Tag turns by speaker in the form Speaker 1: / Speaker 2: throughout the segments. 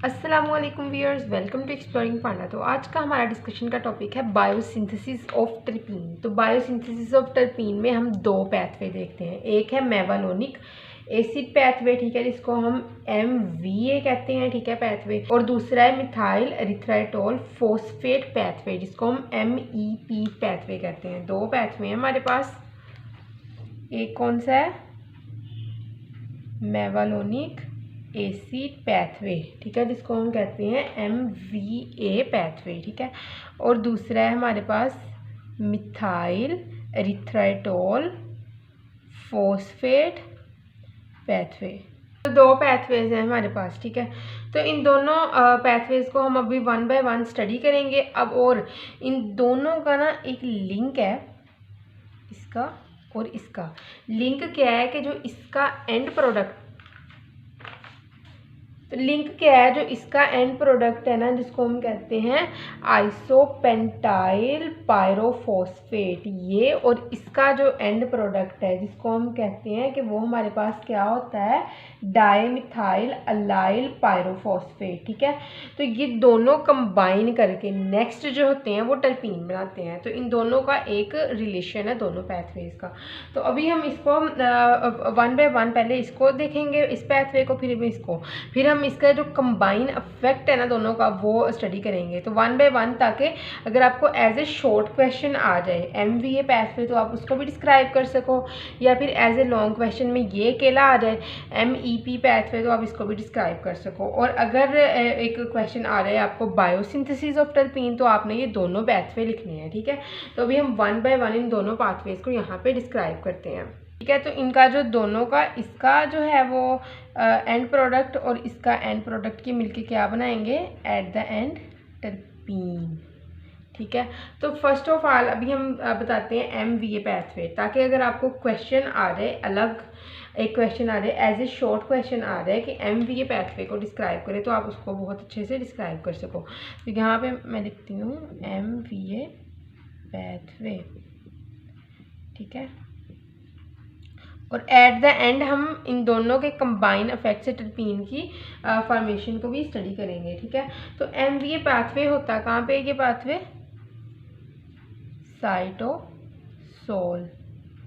Speaker 1: अस्सलामुअलैकुम viewers, welcome to exploring पांडा। तो आज का हमारा डिस्कशन का टॉपिक है बायोसिंथेसिस ऑफ टर्पीन। तो बायोसिंथेसिस ऑफ टर्पीन में हम दो पैथवे देखते हैं। एक है मेवालोनिक एसिड पैथवे, ठीक है, जिसको हम MVA कहते हैं, ठीक है, पैथवे। और दूसरा है मिथाइल एरिथ्राइटोल फॉस्फेट पैथवे, जिसको हम MEP पैथवे कहते हैं। दो पैथवे हैं हमारे पास। एक कौन सा है? मेवालोनिक एसिड पैथवे, ठीक है, जिसको हम कहते हैं MVA पैथवे, ठीक है। और दूसरा है हमारे पास मिथाइल एरिथ्राइटोल फॉस्फेट पैथवे। तो दो पैथवेज हैं हमारे पास, ठीक है। तो इन दोनों पैथवेज को हम अभी वन बाय वन स्टडी करेंगे अब। और इन दोनों का ना एक लिंक है, इसका और इसका लिंक क्या है कि जो इसका एंड प्रोडक्ट, तो लिंक क्या है, जो इसका एंड प्रोडक्ट है ना, जिसको हम कहते हैं आइसोपेंटाइल पायरोफॉस्फेट, ये, और इसका जो एंड प्रोडक्ट है जिसको हम कहते हैं कि वो हमारे पास क्या होता है, डायमिथाइल अलाइल पायरोफॉस्फेट, ठीक है। तो ये दोनों कंबाइन करके नेक्स्ट जो होते हैं वो टर्पीन बनाते हैं। तो इन दोनों का एक रिलेशन है, दोनों पैथवेज का। तो अभी हम इसको वन बाय वन पहले इसको देखेंगे, इस पैथवे को, फिर हम इसका जो कंबाइन इफेक्ट है ना दोनों का, वो स्टडी करेंगे। तो वन बाय वन, ताकि अगर आपको एज ए शॉर्ट क्वेश्चन आ जाए MVA पैथवे तो आप उसको भी डिस्क्राइब कर सको, या फिर एज ए लॉन्ग क्वेश्चन में ये अकेला आ जाए MEP पैथवे तो आप इसको भी डिस्क्राइब कर सको। और अगर एक क्वेश्चन आ रहा है आपको बायोसिंथेसिस ऑफ टर्पीन, तो आपने ये दोनों पैथवे लिखने हैं, ठीक है। तो अभी हम वन बाय वन इन दोनों पाथवेज को यहाँ पे डिस्क्राइब करते हैं, ठीक है। तो इनका जो दोनों का, इसका जो है वो एंड प्रोडक्ट और इसका एंड प्रोडक्ट की मिलके क्या बनाएंगे, एट द एंड टर्पीन, ठीक है। तो फर्स्ट ऑफ ऑल अभी हम बताते हैं MVA पैथवे, ताकि अगर आपको क्वेश्चन आ जाए, अलग एक क्वेश्चन आ जाए, एज ए शॉर्ट क्वेश्चन आ जाए कि MVA पैथवे को डिस्क्राइब करें, तो आप उसको बहुत अच्छे से डिस्क्राइब कर सको। तो यहाँ पे मैं लिखती हूँ MVA पैथवे, ठीक है। और एट द एंड हम इन दोनों के कंबाइन इफेक्ट से टर्पीन की फॉर्मेशन को भी स्टडी करेंगे, ठीक है। तो MVA पाथवे होता है कहाँ पे, ये pathway cytosol,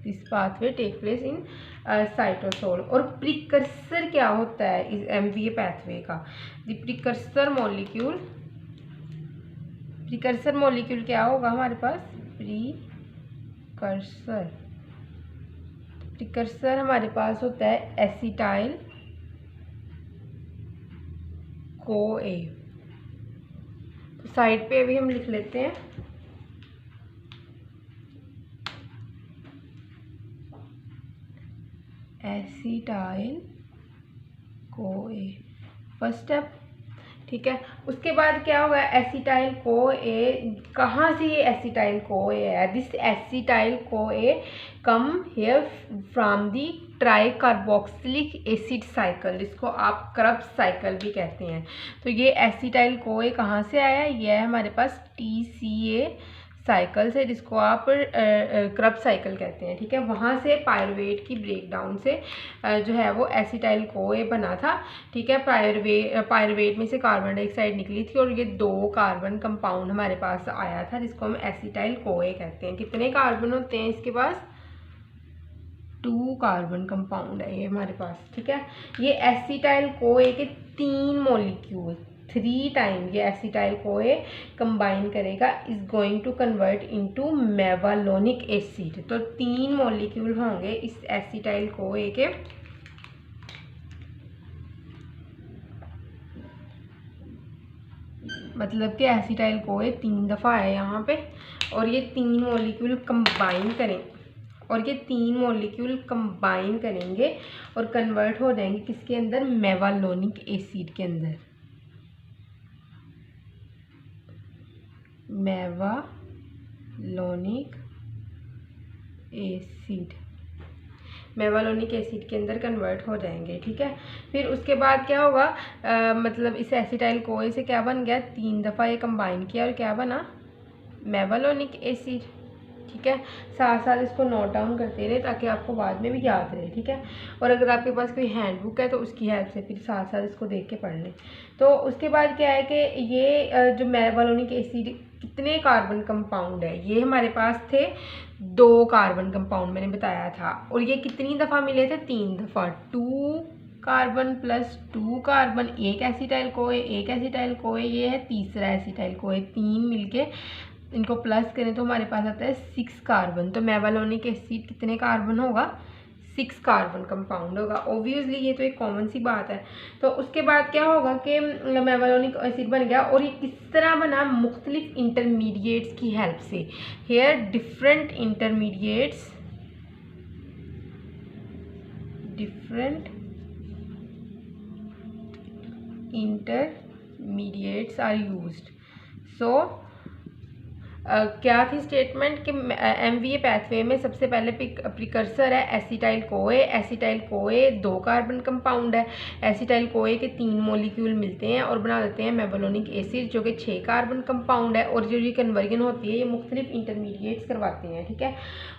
Speaker 1: this pathway take place in cytosol. और प्रिकर्सर क्या होता है इस MVA पाथवे का, द प्रिकर्सर मॉलिक्यूल क्या होगा हमारे पास, प्रिकर्सर हमारे पास होता है एसिटाइल CoA। तो साइड पे अभी हम लिख लेते हैं एसिटाइल CoA, फर्स्ट स्टेप, ठीक है। उसके बाद क्या होगा, एसिटाइल CoA, कहाँ से ये एसिटाइल CoA है, this acetyl CoA come here from the try carboxylic acid cycle, जिसको आप क्रब्स साइकिल भी कहते हैं। तो ये एसिटाइल CoA कहाँ से आया, ये है हमारे पास TCA साइकिल से, जिसको आप क्रब साइकिल कहते हैं, ठीक है। वहाँ से पायरुवेट की ब्रेकडाउन से जो है वो एसिटाइल CoA बना था, ठीक है। पायरुवेट में से कार्बन डाइऑक्साइड निकली थी और ये दो कार्बन कंपाउंड हमारे पास आया था, जिसको हम एसिटाइल CoA कहते हैं। कितने कार्बन होते हैं इसके पास, 2 कार्बन कंपाउंड है ये हमारे पास, ठीक है। ये एसिटाइल CoA के 3 मॉलिक्यूल, 3 टाइम ये एसिटाइल CoA कंबाइन करेगा, is going to convert into mevalonic acid. तो 3 मॉलिक्यूल होंगे इस एसिटाइल CoA के, मतलब कि एसिटाइल CoA 3 दफ़ा है यहाँ पे, और ये 3 मॉलिक्यूल कंबाइन करें, और ये 3 मॉलिक्यूल कंबाइन करेंगे और कन्वर्ट हो जाएंगे किसके अंदर, मेवालोनिक एसिड के अंदर, मेवालोनिक एसिड के अंदर कन्वर्ट हो जाएंगे, ठीक है। फिर उसके बाद क्या होगा, मतलब इस एसिटाइल CoA से क्या बन गया, 3 दफ़ा ये कंबाइन किया और क्या बना, मेवालोनिक एसिड, ठीक है। साथ साथ इसको नोट डाउन करते रहे ताकि आपको बाद में भी याद रहे, ठीक है। और अगर आपके पास कोई हैंडबुक है तो उसकी हेल्प से फिर साथ साथ इसको देख के पढ़ लें। तो उसके बाद क्या है कि ये जो मेवलोनिक एसिड कितने कार्बन कंपाउंड है, ये हमारे पास थे 2 कार्बन कंपाउंड मैंने बताया था, और ये कितनी दफ़ा मिले थे, 3 दफ़ा। 2 कार्बन प्लस 2 कार्बन, एक एसिटाइल कोए, एक एसिटाइल कोए, ये है तीसरा एसिटाइल कोए, 3 मिलके इनको प्लस करें तो हमारे पास आता है 6 कार्बन। तो मेवलोनिक एसिड कितने कार्बन होगा, 6 कार्बन कंपाउंड होगा। ऑब्वियसली ये तो एक कॉमन सी बात है। तो उसके बाद क्या होगा कि मेवलोनिक एसिड बन गया, और ये किस तरह बना, मुख्तलिफ इंटरमीडिएट्स की हेल्प से। Here different intermediates, different intermediates are used. So क्या थी स्टेटमेंट कि MVA पैथवे में सबसे पहले प्रिकर्सर है acetyl CoA. Acetyl CoA 2 carbon compound है, एसिटाइल कोए के 3 मॉलिक्यूल मिलते हैं और बना देते हैं मेवलोनिक एसिड जो कि 6 कार्बन कंपाउंड है। और जो ये कन्वर्जन होती है ये मुख्तलिफ इंटरमीडिएट्स करवाते हैं, ठीक है।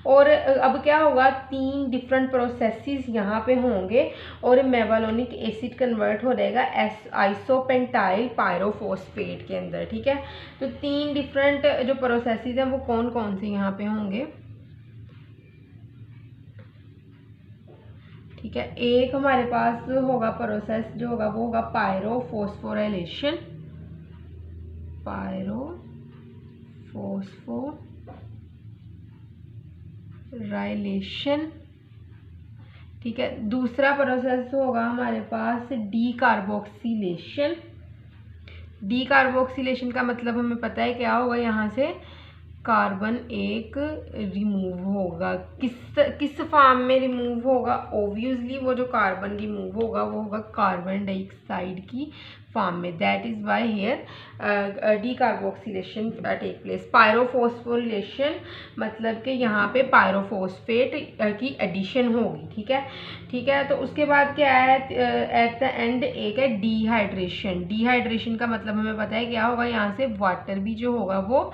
Speaker 1: और अब क्या होगा, 3 डिफरेंट प्रोसेसेस यहाँ पे होंगे और मेवलोनिक एसिड कन्वर्ट हो जाएगा आइसोपेंटाइल पायरोफॉस्फेट के अंदर, ठीक है। तो 3 डिफरेंट जो प्रोसेसेस हैं वो कौन कौन से यहाँ पे होंगे, ठीक है। एक हमारे पास होगा प्रोसेस जो होगा वो होगा पायरोफॉस्फोराइलेशन, पायरोफॉस्फोराइलेशन, ठीक है। दूसरा प्रोसेस होगा हमारे पास डीकार्बोक्सिलेशन। डीकार्बोक्सिलेशन का मतलब हमें पता है क्या होगा, यहाँ से कार्बन एक रिमूव होगा। किस फॉर्म में रिमूव होगा, ऑब्वियसली वो जो कार्बन रिमूव होगा वो होगा कार्बन डाइऑक्साइड की फॉर्म में। That is why here decarboxylation take place. Pyrophosphorylation मतलब कि यहाँ पे पायरोफॉस्फेट की एडिशन होगी, ठीक है, ठीक है। तो उसके बाद क्या है, एट द एंड एक है डीहाइड्रेशन। डीहाइड्रेशन का मतलब हमें पता है क्या होगा, यहाँ से वाटर भी जो होगा वो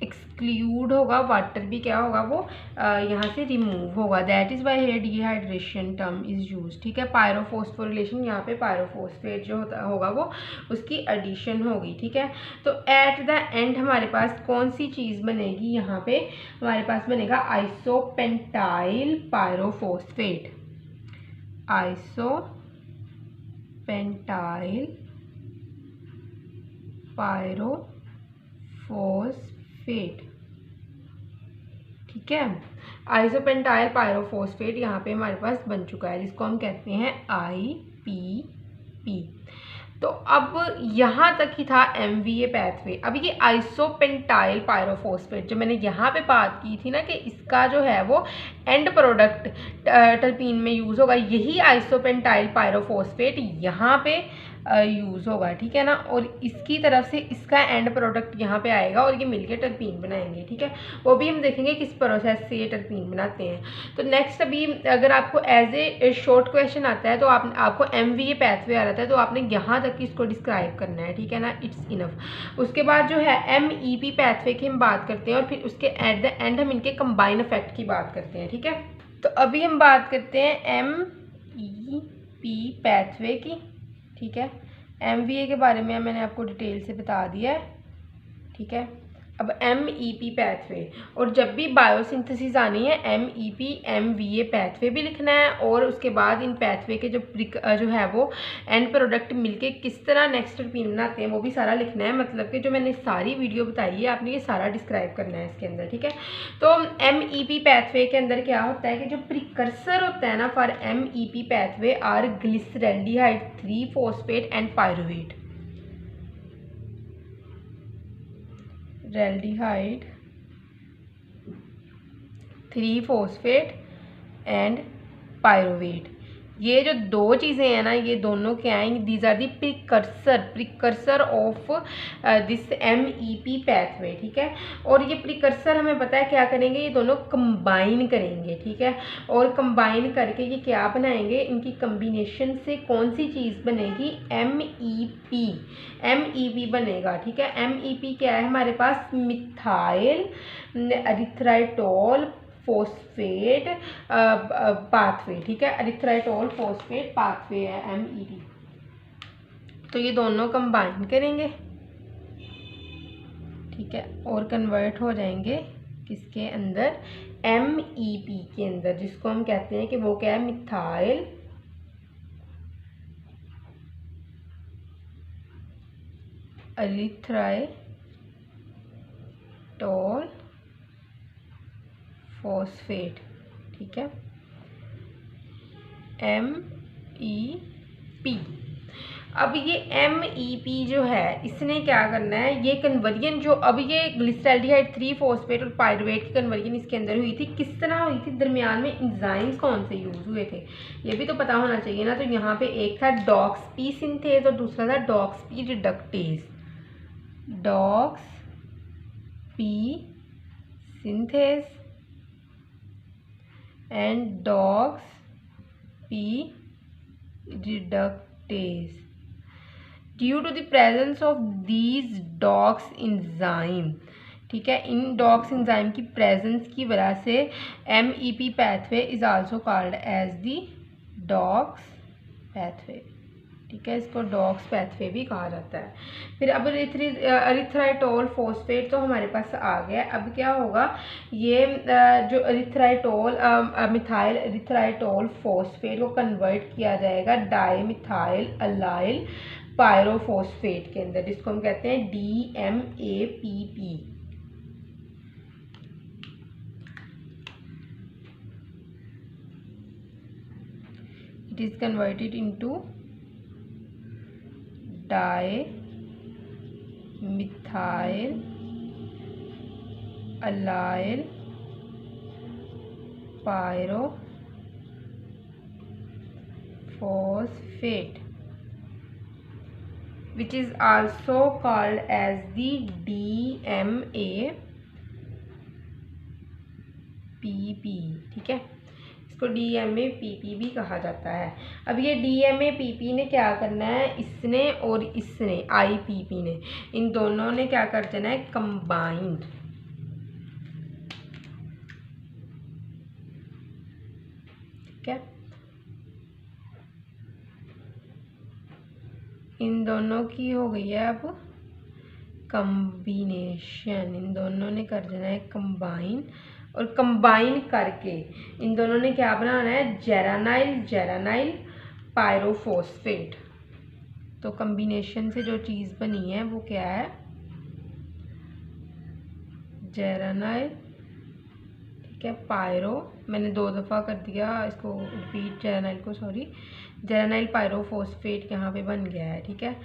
Speaker 1: एक्सक्लूड होगा, वाटर भी क्या होगा वो यहाँ से रिमूव होगा। That is why here dehydration term is use, ठीक है। पायरोफॉस्फोरिलेशन, यहाँ पे पायरोफॉस्फेट जो होगा वो उसकी एडिशन होगी, ठीक है। तो एट द एंड हमारे पास कौन सी चीज़ बनेगी, यहाँ पे हमारे पास बनेगा आइसोपेंटाइल पायरोफॉस्फेट। आइसोपेंटाइल पायरोफॉस्फेट, ठीक है। आइसोपेंटाइल पायरोफॉस्फेट यहाँ पे हमारे पास बन चुका है जिसको हम कहते हैं IPP। तो अब यहाँ तक ही था MVA पैथवे। अब ये आइसोपेंटाइल पायरोफॉस्फेट जो मैंने यहाँ पे बात की थी ना कि इसका जो है वो एंड प्रोडक्ट टर्पीन में यूज़ होगा, यही आइसोपेंटाइल पायरोफॉस्फेट यहाँ पे यूज़ होगा, ठीक है ना। और इसकी तरफ से इसका एंड प्रोडक्ट यहाँ पे आएगा और ये मिलके टर्पीन बनाएंगे, ठीक है। वो भी हम देखेंगे किस प्रोसेस से ये टर्पीन बनाते हैं। तो नेक्स्ट अभी अगर आपको एज ए शॉर्ट क्वेश्चन आता है तो आपको MVA पैथवे आ रहा है तो आपने यहाँ तक इसको डिस्क्राइब करना है, ठीक है ना, इट्स इनफ। उसके बाद जो है MEP पैथवे की हम बात करते हैं और फिर उसके एट द एंड हम इनके कंबाइन इफेक्ट की बात करते हैं, ठीक है। तो अभी हम बात करते हैं MEP पैथवे की, ठीक है। MVA के बारे में मैंने आपको डिटेल से बता दिया है, ठीक है। अब MEP पैथवे, और जब भी बायोसिंथेसिस आनी है MEP MVA पैथवे भी लिखना है और उसके बाद इन पैथवे के जो है वो एंड प्रोडक्ट मिलके किस तरह नेक्स्ट टर्पीन बनाते हैं वो भी सारा लिखना है। मतलब कि जो मैंने सारी वीडियो बताई है आपने ये सारा डिस्क्राइब करना है इसके अंदर, ठीक है। तो MEP पैथवे के अंदर क्या होता है कि जो प्रिकर्सर होता है ना for MEP pathway are glyceraldehyde three phosphate and pyruvate. रैल्डिहाइड 3-फॉस्फेट एंड पायरुवेट, ये जो दो चीज़ें हैं ना, ये दोनों क्या हैं, these are the precursor of this MEP pathway, ठीक है। और ये प्रिकर्सर हमें पता है क्या करेंगे, ये दोनों कंबाइन करेंगे, ठीक है। और कंबाइन करके ये क्या बनाएंगे, इनकी कम्बिनेशन से कौन सी चीज़ बनेगी, MEP बनेगा, ठीक है। MEP क्या है हमारे पास, मिथाइल एरिथ्राइटोल फोस्फेट पाथवे, ठीक है। एरिथ्राइटोल फोस्फेट पाथवे है MEP। तो ये दोनों कंबाइन करेंगे, ठीक है, और कन्वर्ट हो जाएंगे किसके अंदर, MEP के अंदर, जिसको हम कहते हैं कि वो क्या है, मिथाइल एरिथ्राइटोल फॉस्फेट, ठीक है, MEP। अब ये MEP जो है इसने क्या करना है, ये कन्वर्जन जो अब ये ग्लिसरॉल्डिहाइड 3 फॉस्फेट और पायरुवेट की कन्वर्जन इसके अंदर हुई थी, किस तरह हुई थी, दरमियान में एंजाइम्स कौन से यूज हुए थे, ये भी तो पता होना चाहिए ना। तो यहाँ पे एक था डॉक्स-पी सिंथेज और दूसरा था DOXP reductase, DOXP synthase and DOXP reductase. Due to the presence of these DOX enzyme, ठीक है, इन डॉक्स एंजाइम की प्रेजेंस की वजह से MEP पैथवे is also called as the DOX pathway, ठीक है, इसको डॉक्स पैथवे भी कहा जाता है। फिर अब एरिथ्राइटोल फॉस्फेट तो हमारे पास आ गया। अब क्या होगा, ये जो एरिथ्राइटोल मिथाइल एरिथ्राइटोल फॉस्फेट को कन्वर्ट किया जाएगा डाईमिथाइल अलाइल पायरोफॉस्फेट के अंदर, जिसको हम कहते हैं DMAPP। It is converted into dimethyl allyl pyrophosphate which is also called as the DMAPP, ठीक है, इसको DMAPP भी कहा जाता है। अब ये DMAPP ने क्या करना है, इसने और इसने IPP ने, इन दोनों ने क्या कर देना है, कंबाइंड, ठीक है, इन दोनों की हो गई है अब कम्बिनेशन, इन दोनों ने कर देना है कंबाइन, और कंबाइन करके इन दोनों ने क्या बनाना है, जेरानाइल पायरोफॉस्फेट। तो कम्बिनेशन से जो चीज़ बनी है वो क्या है, जेरानाइल, ठीक है, पायरो, मैंने 2 दफ़ा कर दिया इसको रिपीट, जेरानाइल पायरोफॉस्फेट यहाँ पे बन गया है, ठीक है।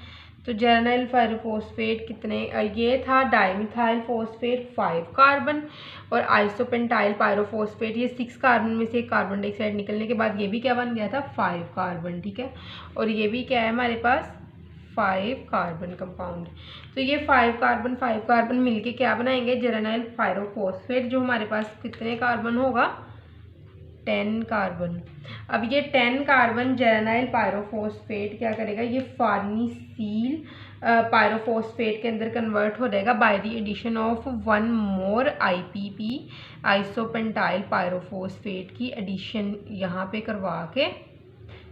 Speaker 1: तो जेरानाइल पायरोफॉस्फेट कितने, ये था डाईमिथाइल फॉस्फेट 5 कार्बन, और आइसोपेंटाइल पायरोफॉस्फेट ये 6 कार्बन में से एक कार्बन डाइऑक्साइड निकलने के बाद ये भी क्या बन गया था, 5 कार्बन, ठीक है। और ये भी क्या है हमारे पास, 5 कार्बन कंपाउंड। तो ये 5 कार्बन मिलके क्या बनाएंगे, जेरानाइल पायरोफॉस्फेट, जो हमारे पास कितने कार्बन होगा, 10 कार्बन। अब ये 10 कार्बन जेरानाइल पायरोफॉस्फेट क्या करेगा, ये फार्नीसील पायरोफॉस्फेट के अंदर कन्वर्ट हो जाएगा by the addition of 1 more IPP isopentenyl pyrophosphate की एडिशन यहाँ पे करवा के,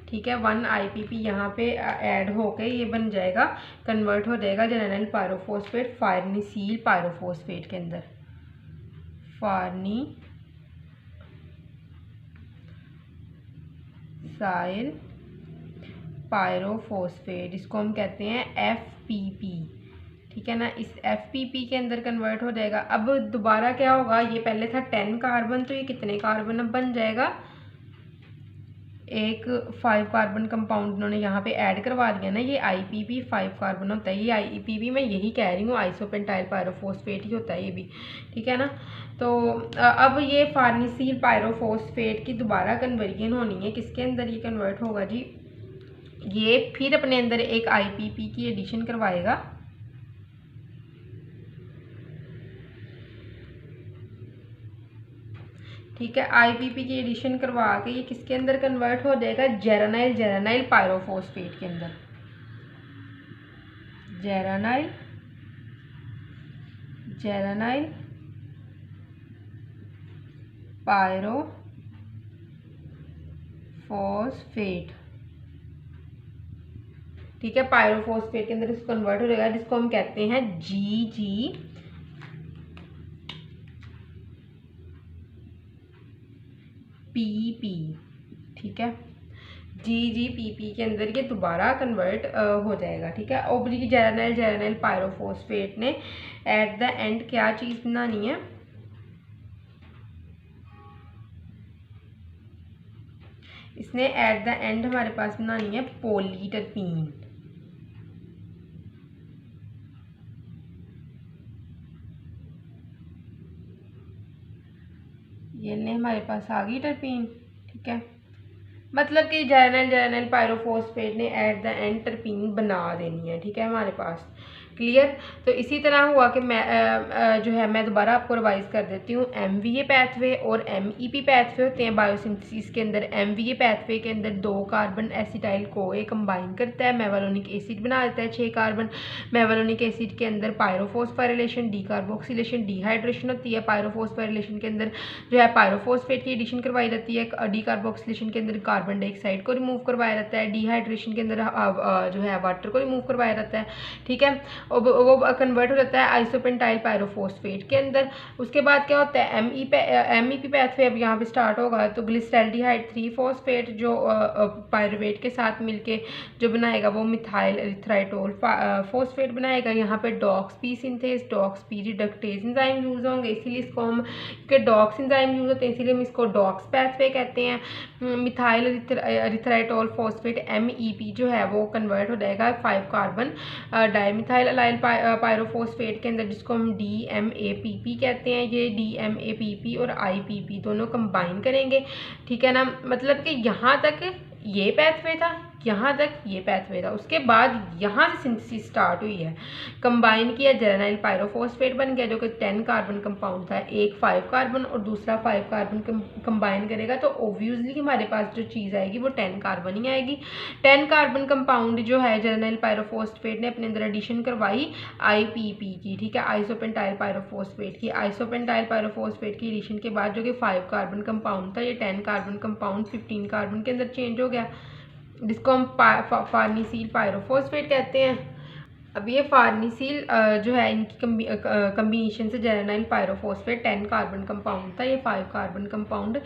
Speaker 1: ठीक है, 1 IPP यहाँ पे ऐड होके ये बन जाएगा, कन्वर्ट हो जाएगा जेरानाइल पायरोफॉस्फेट फार्नीसील पायरोफॉस्फेट के अंदर, फार्नीसाइल पायरोफॉस्फेट, इसको हम कहते हैं FPP, ठीक है ना। इस FPP के अंदर कन्वर्ट हो जाएगा। अब दोबारा क्या होगा, ये पहले था 10 कार्बन, तो ये कितने कार्बन अब बन जाएगा, एक 5 कार्बन कंपाउंड उन्होंने यहाँ पे ऐड करवा दिया ना, ये IPP 5 कार्बन होता है। ये IPP मैं यही कह रही हूँ, आइसोपेंटाइल पायरोफॉस्फेट ही होता है ये भी, ठीक है ना। तो अब ये फार्नीसील पायरोफॉस्फेट की दोबारा कन्वर्जन होनी है, किसके अंदर ये कन्वर्ट होगा जी, ये फिर अपने अंदर एक IPP की एडिशन करवाएगा, ठीक है। IPP की एडिशन करवा के ये किसके अंदर कन्वर्ट हो जाएगा, जेरानाइल पायरोफॉस्फेट के अंदर, जेरानाइल पायरोफॉस्फेट, ठीक है। पायरोफॉस्फेट के अंदर इसको कन्वर्ट हो जाएगा, जिसको हम कहते हैं GGPP, ठीक है। GGPP के अंदर ये दोबारा कन्वर्ट हो जाएगा, ठीक है। ओब्लिक जेरानाइल पायरोफॉस्फेट ने एट द एंड क्या चीज़ बनानी है, इसने एट द एंड हमारे पास बनानी है पॉलीटरपीन, ये ले हमारे पास आ गई टर्पीन, ठीक है। मतलब कि जेरानाइल पायरोफॉस्फेट ने एट द एंड टर्पीन बना देनी है, ठीक है हमारे पास, क्लियर। तो इसी तरह हुआ कि मैं जो है मैं दोबारा आपको रिवाइज कर देती हूँ। MVA पैथवे और MEP पैथवे होते हैं बायोसिंथेसिस के अंदर। MVA पैथवे के अंदर 2 कार्बन एसिटाइल CoA कंबाइन करता है, मेवालोनिक एसिड बना देता है 6 कार्बन। मेवालोनिक एसिड के अंदर पायरोफॉस्फोराइलेशन, डीकार्बोक्सिलेशन, डिहाइड्रेशन होती है। पायरोफॉस्फोराइलेशन के अंदर जो है पायरोफॉस्फेट की एडिशन करवाई जाती है। डीकार्बोक्सिलेशन के अंदर कार्बन डाइऑक्साइड को रिमूव करवाया जाता है। डिहाइड्रेशन के अंदर जो है वाटर को रिमूव करवाया जाता है, ठीक है। वो कन्वर्ट हो जाता है आइसोपेंटाइल पायरोफॉस्फेट के अंदर। उसके बाद क्या होता है, MEP पैथवे अब यहाँ पे स्टार्ट होगा। तो ग्लिसरैल्डिहाइड 3 फॉस्फेट जो पायरुवेट के साथ मिलके जो बनाएगा वो मिथाइल एरिथ्राइटोल फॉस्फेट बनाएगा। यहाँ पे DOXP synthase, DOXP reductase enzyme use होंगे, इसीलिए इसको हम, क्योंकि डॉक्स एंजाइम यूज होते हैं इसीलिए हम इसको डॉक्स पैथवे कहते हैं। मिथाइल एरिथ्राइटोल फॉस्फेट MEP जो है वो कन्वर्ट हो जाएगा 5 कार्बन डाइमिथाइल अलाइल पायरोफॉस्फेट के अंदर, जिसको हम DMAPP कहते हैं। ये DMAPP और IPP दोनों कंबाइन करेंगे, ठीक है ना। मतलब कि यहाँ तक ये पैथवे था, यहाँ तक ये पैथवे था। उसके बाद यहाँ से सिंथेसिस स्टार्ट हुई है, कंबाइन किया, जेरानाइल पायरोफॉस्फेट बन गया जो कि 10 कार्बन कंपाउंड था। एक 5 कार्बन और दूसरा 5 कार्बन कंबाइन करेगा तो ओब्वियसली हमारे पास जो चीज़ आएगी वो 10 कार्बन ही आएगी। 10 कार्बन कंपाउंड जो है जेरानाइल पायरोफॉस्फेट ने अपने अंदर एडिशन करवाई IPP की, ठीक है, आइसोपेंटाइल पायरोफॉस्फेट की। आइसोपेंटाइल पायरोफॉस्फेट की एडिशन के बाद जो कि 5 कार्बन कंपाउंड था, ये 10 कार्बन कंपाउंड 15 कार्बन के अंदर चेंज हो गया, जिसको हम फार्नीसील पायरोफॉस्फेट कहते हैं। अब ये फार्नीसील जो है इनकी कम्बिनेशन से जेरानाइल पायरोफॉस्फेट 10 कार्बन कंपाउंड था, ये 5 कार्बन कंपाउंड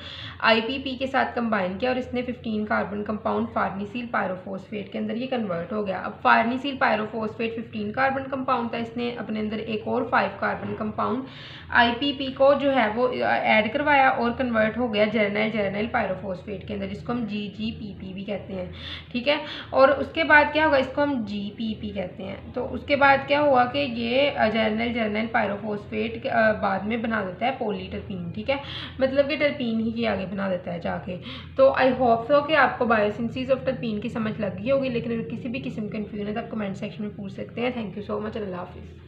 Speaker 1: IPP के साथ कंबाइन किया और इसने 15 कार्बन कंपाउंड फार्नीसील पायरोफॉस्फेट के अंदर ये कन्वर्ट हो गया। अब फार्नीसील पायरोफॉस्फेट 15 कार्बन कंपाउंड था, इसने अपने अंदर एक और 5 कार्बन कंपाउंड IPP को जो है वो ऐड करवाया और कन्वर्ट हो गया जेरानाइल पायरोफॉस्फेट के अंदर, जिसको हम GGPP भी कहते हैं, ठीक है। और उसके बाद क्या होगा, इसको हम GPP कहते हैं। तो उसके बाद क्या हुआ कि ये जेरानाइल पायरोफॉस्फेट बाद में बना देता है पॉलीटरपीन, ठीक है, मतलब कि टर्पीन ही आगे बना देता है जाके। तो आई होप सो कि आपको बायोसिंथेसिस ऑफ टर्पीन की समझ लग गई होगी, लेकिन अगर किसी भी किस्म का कन्फ्यूजन है तो आप कमेंट सेक्शन में पूछ सकते हैं। थैंक यू सो मच, अल्लाह हाफिज़।